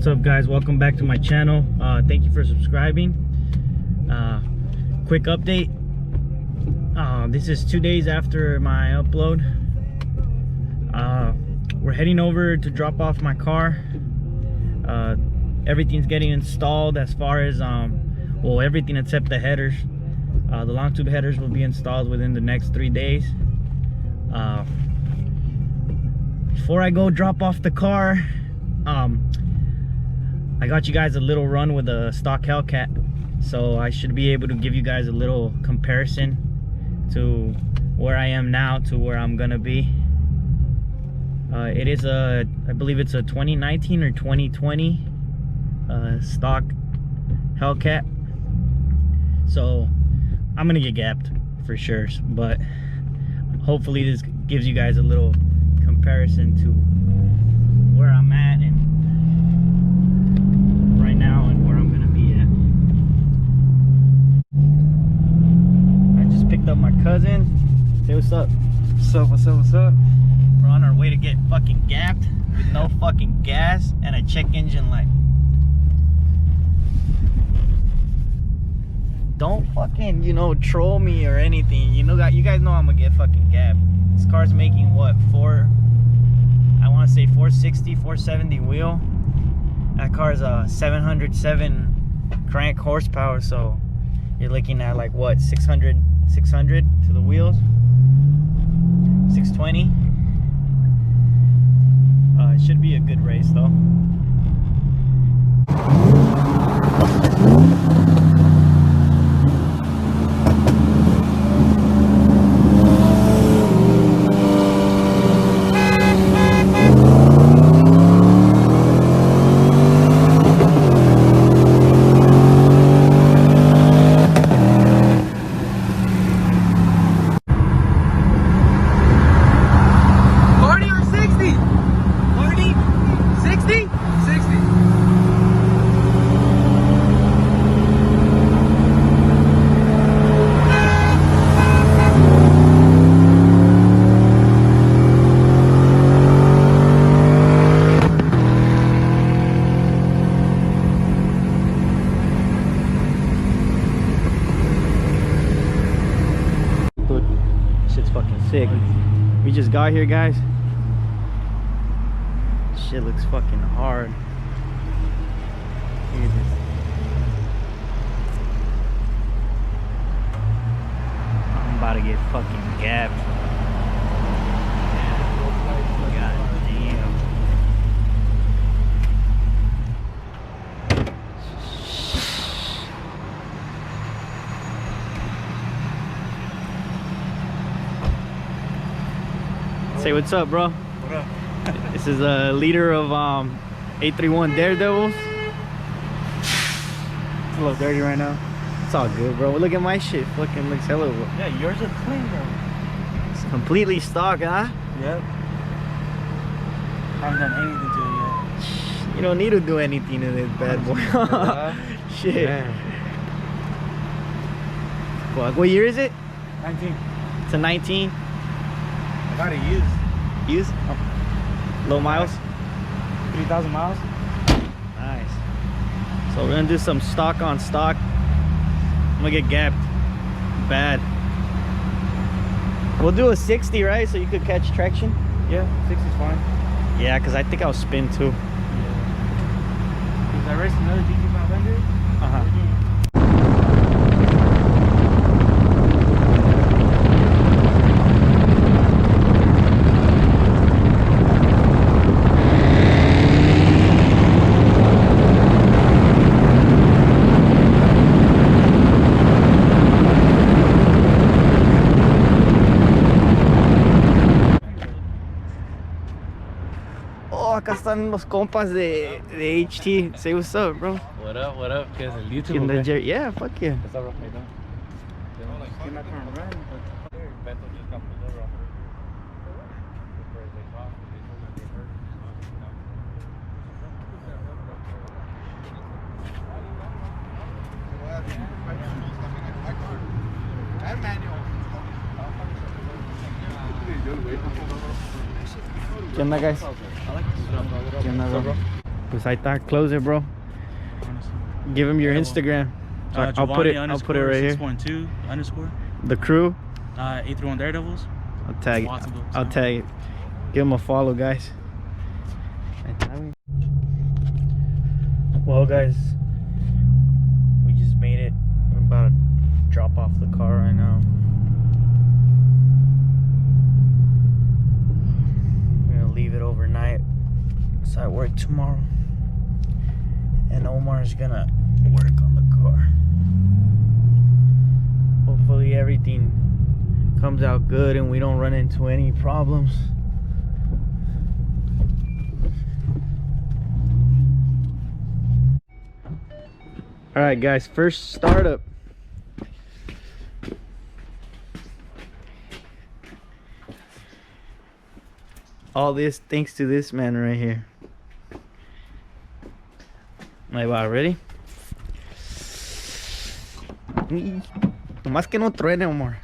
What's up, guys? Welcome back to my channel. Thank you for subscribing. Quick update. This is 2 days after my upload. We're heading over to drop off my car. Everything's getting installed as far as well, everything except the headers. The long tube headers will be installed within the next 3 days. Before I go drop off the car, I got you guys a little run with a stock Hellcat, so I should be able to give you guys a little comparison to where I am now to where I'm gonna be. It is I believe it's a 2019 or 2020 stock Hellcat, so I'm gonna get gapped for sure, but hopefully this gives you guys a little comparison to where I'm at and right now and where I'm gonna be at. I just picked up my cousin. Say what's up. What's up, what's up, what's up? We're on our way to get fucking gapped with no fucking gas and a check engine light. Don't fucking, troll me or anything. You guys know I'm gonna get fucking gapped. This car's making what, I want to say 460, 470 wheel. That car's a 707 crank horsepower, so you're looking at like what, 600 to the wheels, 620. It should be a good race though. Sick. We just got here, guys. Shit looks fucking hard. Look at this. I'm about to get fucking gapped. God damn. Say what's up, bro. What up? This is a leader of 831 Daredevils. It's a little dirty right now. It's all good, bro. Look at my shit. Fucking looks hella. Yeah, yours is clean, bro. It's completely stock, huh? Yep. Haven't done anything to it yet. You don't need to do anything to this bad boy. Shit. Yeah. What year is it? 19. It's a 19. I got it used. Used? Oh. Low miles? 3,000 miles. Nice. So we're gonna do some stock on stock. I'm gonna get gapped bad. We'll do a 60, right? So you could catch traction? Yeah, 60 is fine. Yeah, because I think I'll spin too. Yeah. Because I raced another GT500. Uh-huh. Acá están los compas de HT. Say what's up, bro. What up, what up? ¿Qué es el YouTube? In the yeah, fuck yeah. What's up, bro? How you doing? You're not gonna run, Beto just got pulled over off the ¿Qué onda, guys? ¿Qué onda, bro? Pues ahí está. Close it, bro. Give him your Instagram. So I'll put it right here. 6.2 _ The crew. 831 Daredevils. I'll tag it. Lots of those, I'll huh? tag it. Give him a follow, guys. Well, guys, we just made it. We're about to drop off the car right now. We're gonna leave it overnight. So I work tomorrow. And Omar's gonna work on the car. Hopefully everything comes out good and we don't run into any problems. All right, guys, first startup. All this thanks to this man right here. Ahí va, ready? Más que no truene, Omar.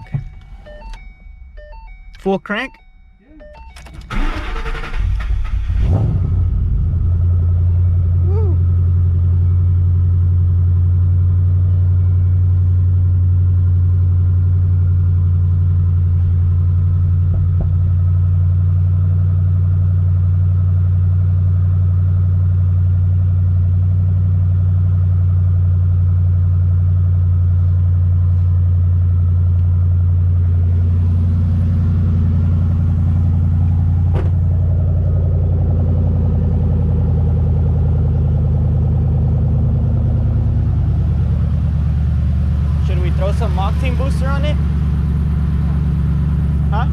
Okay. Full crank? Throw some octane booster on it? Huh?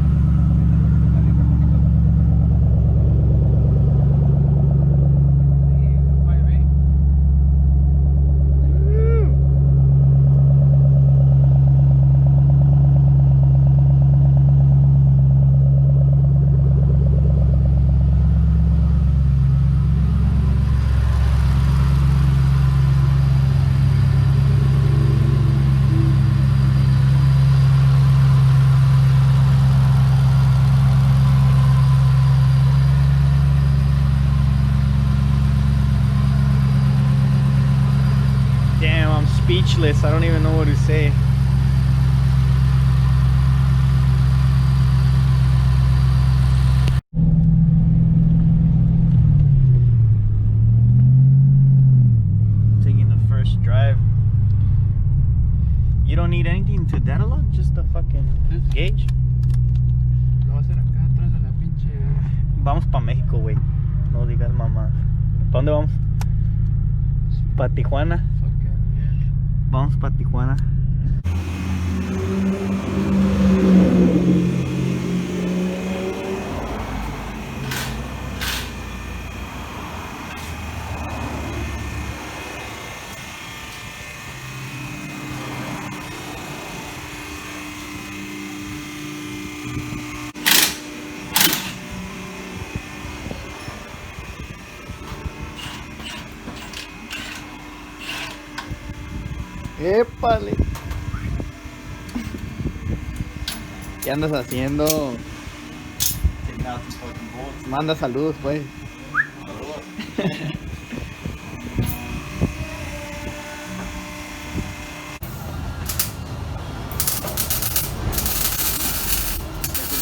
Damn, I'm speechless. I don't even know what to say. Taking the first drive. You don't need anything to data log, just the fucking gauge. Lo va a hacer acá atrás de la pinche. Vamos pa' México, güey. No digas mamá. ¿Pa' dónde vamos? Pa' Tijuana. Vamos para Tijuana. ¡Épale! ¿Qué andas haciendo? Manda saludos, pues.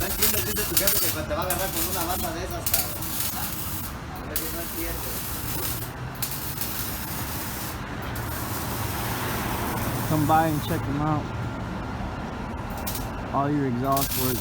No entiendes, dice tu jefe que te va a agarrar con una banda de esas, cabrón. A ver si no entiendes. Come by and check them out. All your exhaust work.